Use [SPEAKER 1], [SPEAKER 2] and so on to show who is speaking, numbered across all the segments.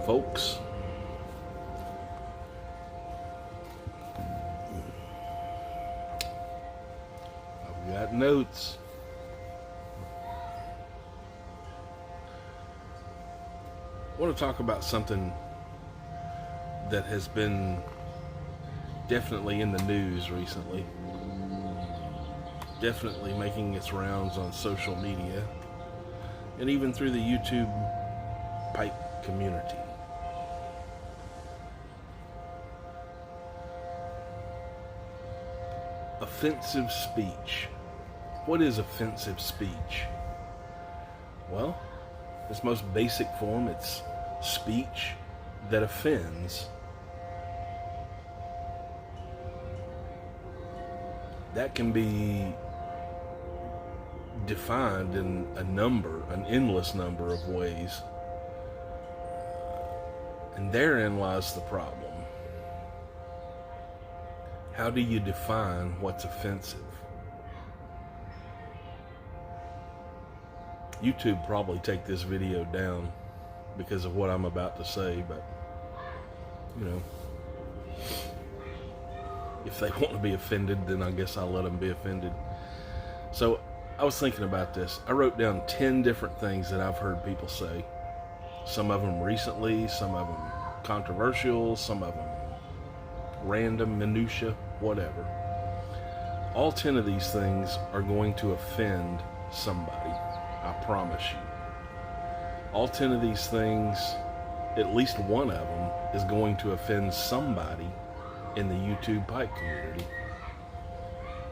[SPEAKER 1] folks. I've got notes. I want to talk about something that has been definitely in the news recently. Definitely making its rounds on social media and even through the YouTube pipe community. Offensive speech. What is offensive speech? Well, its most basic form, it's speech that offends. That can be defined in an endless number of ways. And therein lies the problem. How do you define what's offensive? YouTube probably take this video down because of what I'm about to say, but you know, if they want to be offended, then I guess I'll let them be offended. So I was thinking about this. I wrote down 10 different things that I've heard people say. Some of them recently, some of them controversial, some of them random, minutia, whatever. All 10 of these things are going to offend somebody. I promise you. All 10 of these things, at least one of them, is going to offend somebody in the YouTube pipe community.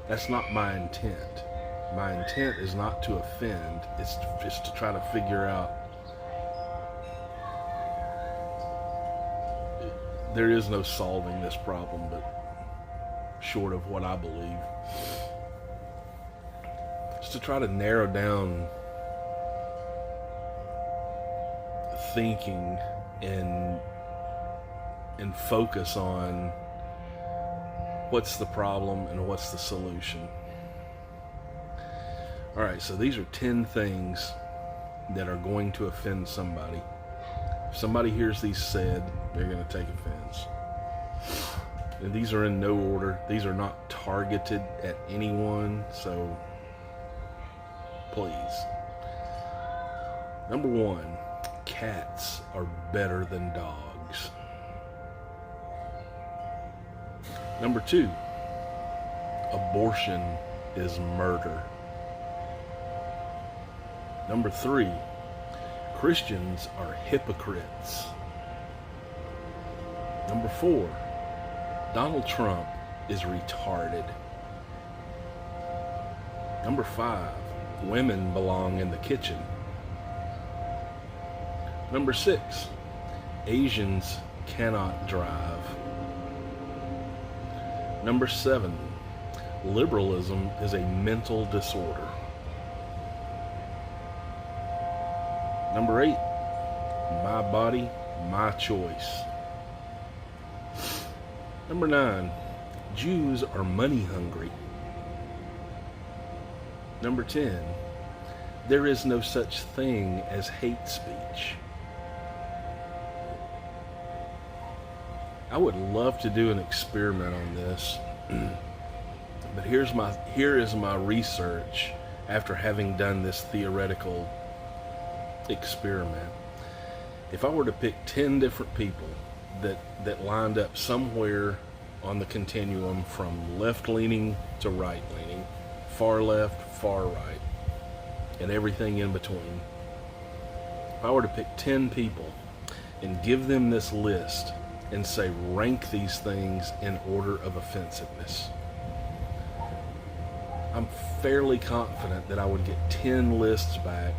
[SPEAKER 1] That's not my intent. My intent is not to offend. It's just to try to figure out. There is no solving this problem, but short of what I believe. It's to try to narrow down thinking and focus on what's the problem and what's the solution. Alright, so these are 10 things that are going to offend somebody. If somebody hears these said, they're going to take offense. And these are in no order. These are not targeted at anyone, so please. Number 1, cats are better than dogs. Number 2, abortion is murder. Number 3, Christians are hypocrites. Number 4, Donald Trump is retarded. Number 5, women belong in the kitchen. Number 6, Asians cannot drive. Number 7, liberalism is a mental disorder. Number 8, my body, my choice. Number 9, Jews are money hungry. Number 10, there is no such thing as hate speech. I would love to do an experiment on this, but here is my research after having done this theoretical experiment. If I were to pick 10 different people that lined up somewhere on the continuum from left-leaning to right-leaning, far left, far right, and everything in between, if I were to pick 10 people and give them this list and say rank these things in order of offensiveness, I'm fairly confident that I would get 10 lists back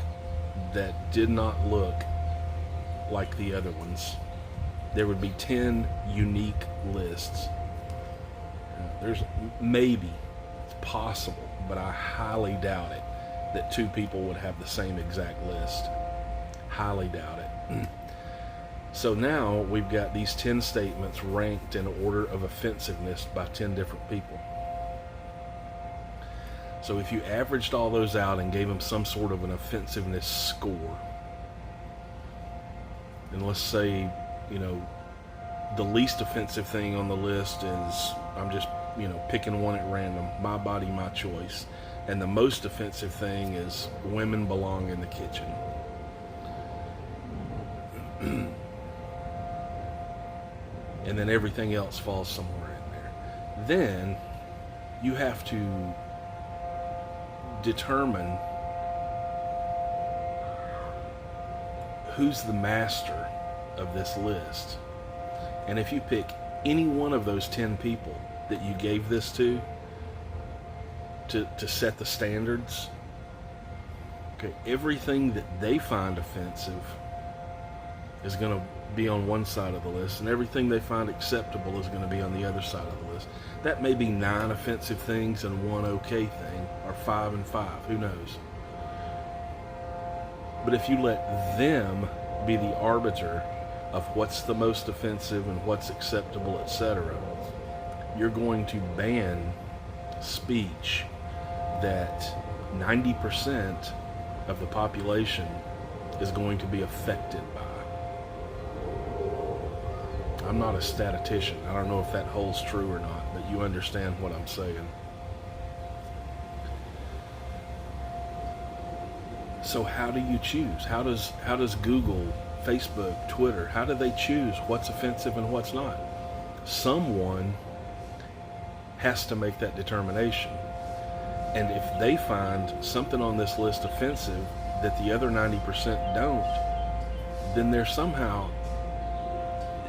[SPEAKER 1] that did not look like the other ones. There would be 10 unique lists. There's maybe, it's possible, but I highly doubt it, that 2 people would have the same exact list. Highly doubt it. So now we've got these 10 statements ranked in order of offensiveness by 10 different people. So if you averaged all those out and gave them some sort of an offensiveness score, and let's say the least offensive thing on the list is, I'm just, picking one at random, my body, my choice. And the most offensive thing is women belong in the kitchen. And then everything else falls somewhere in there. Then you have to determine who's the master of this list. And if you pick any one of those 10 people that you gave this to set the standards, okay, everything that they find offensive is going to be on one side of the list, and everything they find acceptable is going to be on the other side of the list. That may be 9 offensive things and 1 okay thing, or 5 and 5, who knows. But if you let them be the arbiter of what's the most offensive and what's acceptable, etc., you're going to ban speech that 90% of the population is going to be affected by. I'm not a statistician. I don't know if that holds true or not, but you understand what I'm saying. So how do you choose? How does Google, Facebook, Twitter, how do they choose what's offensive and what's not? Someone has to make that determination. And if they find something on this list offensive that the other 90% don't, then they're somehow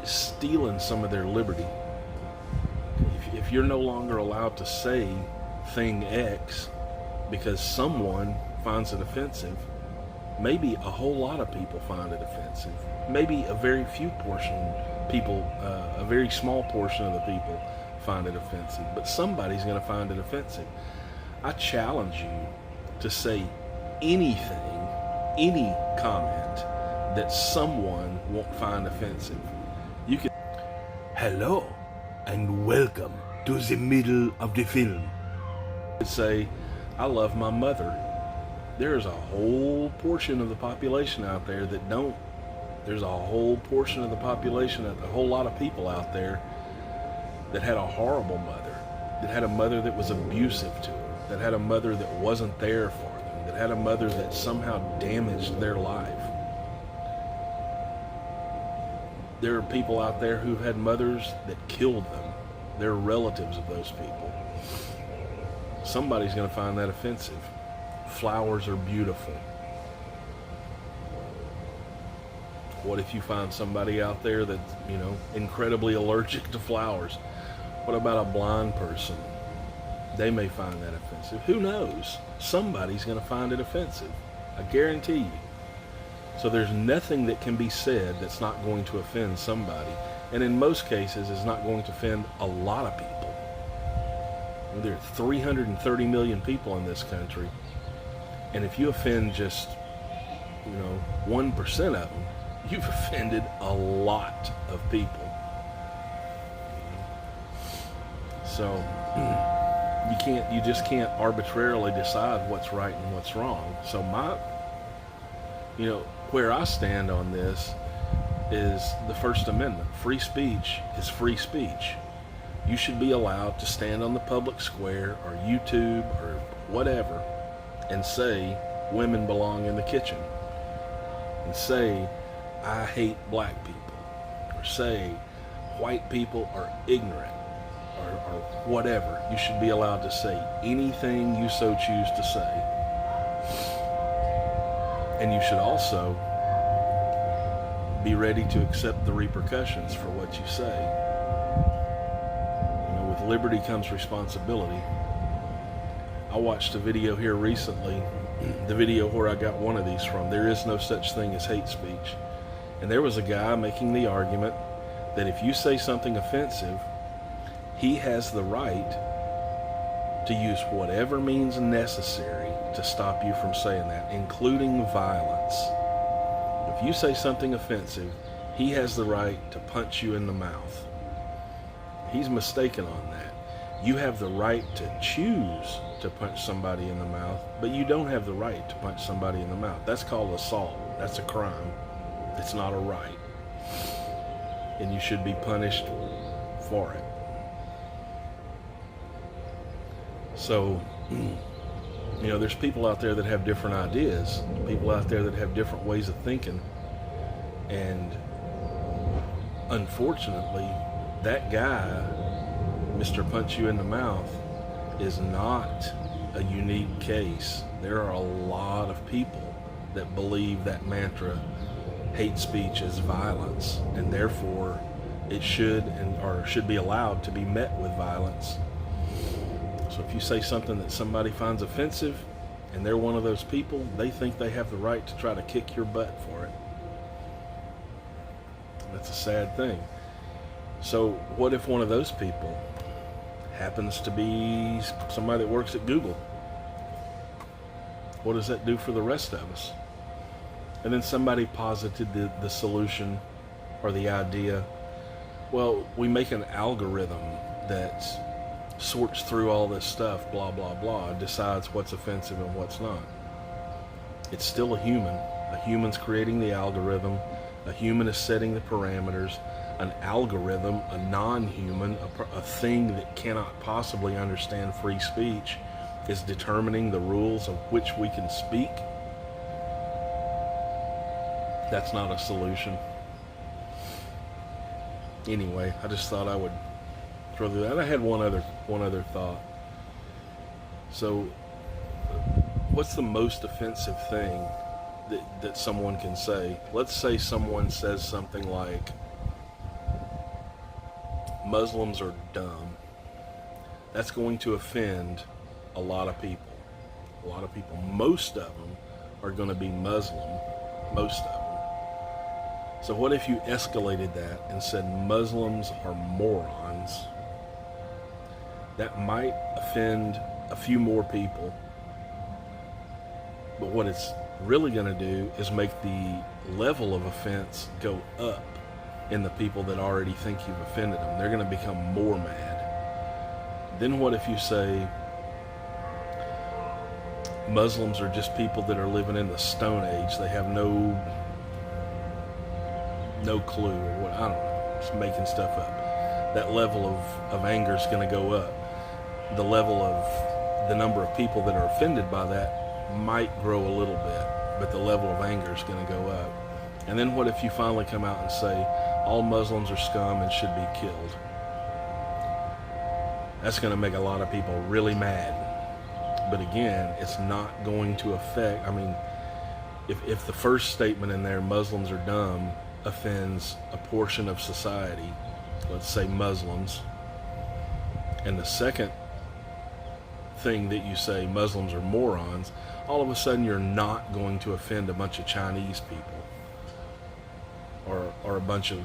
[SPEAKER 1] stealing some of their liberty. If you're no longer allowed to say thing X because someone finds it offensive, maybe a whole lot of people find it offensive. Maybe a very few people, a very small portion of the people find it offensive, but somebody's going to find it offensive. I challenge you to say anything, any comment that someone won't find offensive. You can.
[SPEAKER 2] Hello, and welcome to the middle of the film.
[SPEAKER 1] Say, I love my mother. There's a whole portion of the population out there that don't. There's a whole portion of the population, a whole lot of people out there that had a horrible mother, that had a mother that was abusive to them, that had a mother that wasn't there for them, that had a mother that somehow damaged their life. There are people out there who've had mothers that killed them. They're relatives of those people. Somebody's going to find that offensive. Flowers are beautiful. What if you find somebody out there that's, incredibly allergic to flowers? What about a blind person? They may find that offensive. Who knows? Somebody's going to find it offensive. I guarantee you. So there's nothing that can be said that's not going to offend somebody. And in most cases, it's not going to offend a lot of people. There are 330 million people in this country. And if you offend just, 1% of them, you've offended a lot of people. So you just can't arbitrarily decide what's right and what's wrong. So where I stand on this is the First Amendment. Free speech is free speech. You should be allowed to stand on the public square or YouTube or whatever and say women belong in the kitchen, and say I hate black people, or say white people are ignorant, or whatever. You should be allowed to say anything you so choose to say. And you should also be ready to accept the repercussions for what you say. With liberty comes responsibility. I watched a video here recently, the video where I got one of these from. There is no such thing as hate speech. And there was a guy making the argument that if you say something offensive, he has the right to use whatever means necessary to stop you from saying that, including violence. If you say something offensive, he has the right to punch you in the mouth. He's mistaken on that. You have the right to choose to punch somebody in the mouth, but you don't have the right to punch somebody in the mouth. That's called assault. That's a crime. It's not a right. and you should be punished for it. So, there's people out there that have different ideas, people out there that have different ways of thinking, and unfortunately, that guy, Mr. Punch You in the Mouth, is not a unique case. There are a lot of people that believe that mantra, hate speech is violence, and therefore it should be allowed to be met with violence. So if you say something that somebody finds offensive and they're one of those people, they think they have the right to try to kick your butt for it. That's a sad thing. So what if one of those people happens to be somebody that works at Google? What does that do for the rest of us? And then somebody posited the solution or the idea, well, we make an algorithm that sorts through all this stuff, blah, blah, blah, and decides what's offensive and what's not. It's still a human. A human's creating the algorithm. A human is setting the parameters. An algorithm, a non-human, a thing that cannot possibly understand free speech, is determining the rules of which we can speak. That's not a solution. Anyway, I just thought I would throw through that. I had one other thought. So, what's the most offensive thing that someone can say? Let's say someone says something like, Muslims are dumb. That's going to offend a lot of people. A lot of people. Most of them are going to be Muslim. Most of them. So what if you escalated that and said Muslims are morons? That might offend a few more people. But what it's really going to do is make the level of offense go up in the people that already think you've offended them. They're going to become more mad. Then what if you say Muslims are just people that are living in the Stone Age? They have no clue, or what, I don't know, just making stuff up. That level of anger is going to go up. The level of the number of people that are offended by that might grow a little bit, but the level of anger is going to go up. And then what if you finally come out and say all Muslims are scum and should be killed? That's going to make a lot of people really mad. But again, it's not going to affect, if the first statement in there, Muslims are dumb, offends a portion of society, let's say Muslims, and the second thing that you say, Muslims are morons, all of a sudden you're not going to offend a bunch of Chinese people or a bunch of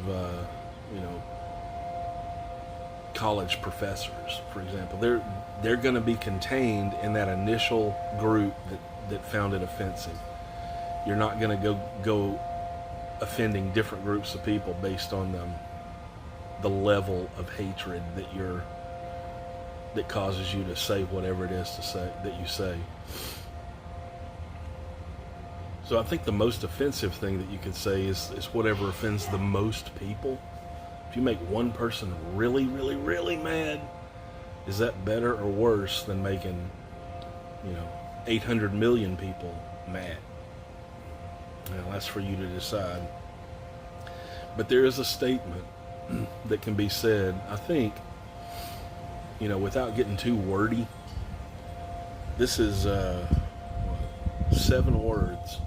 [SPEAKER 1] college professors, for example. They're going to be contained in that initial group that found it offensive. You're not going to go offending different groups of people based on the level of hatred that causes you to say whatever it is that you say. So I think the most offensive thing that you could say is whatever offends the most people. If you make one person really, really, really mad, is that better or worse than making 800 million people mad? Now, that's for you to decide. But there is a statement that can be said, I think, without getting too wordy. This is 7 words.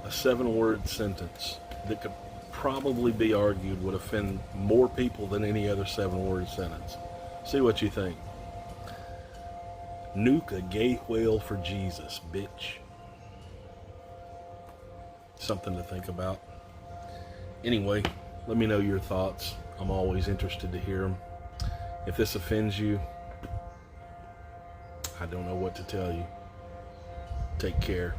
[SPEAKER 1] A 7-word sentence that could probably be argued would offend more people than any other 7-word sentence. See what you think. Nuke a gay whale for Jesus, bitch. Something to think about. Anyway, let me know your thoughts. I'm always interested to hear them. If this offends you, I don't know what to tell you. Take care.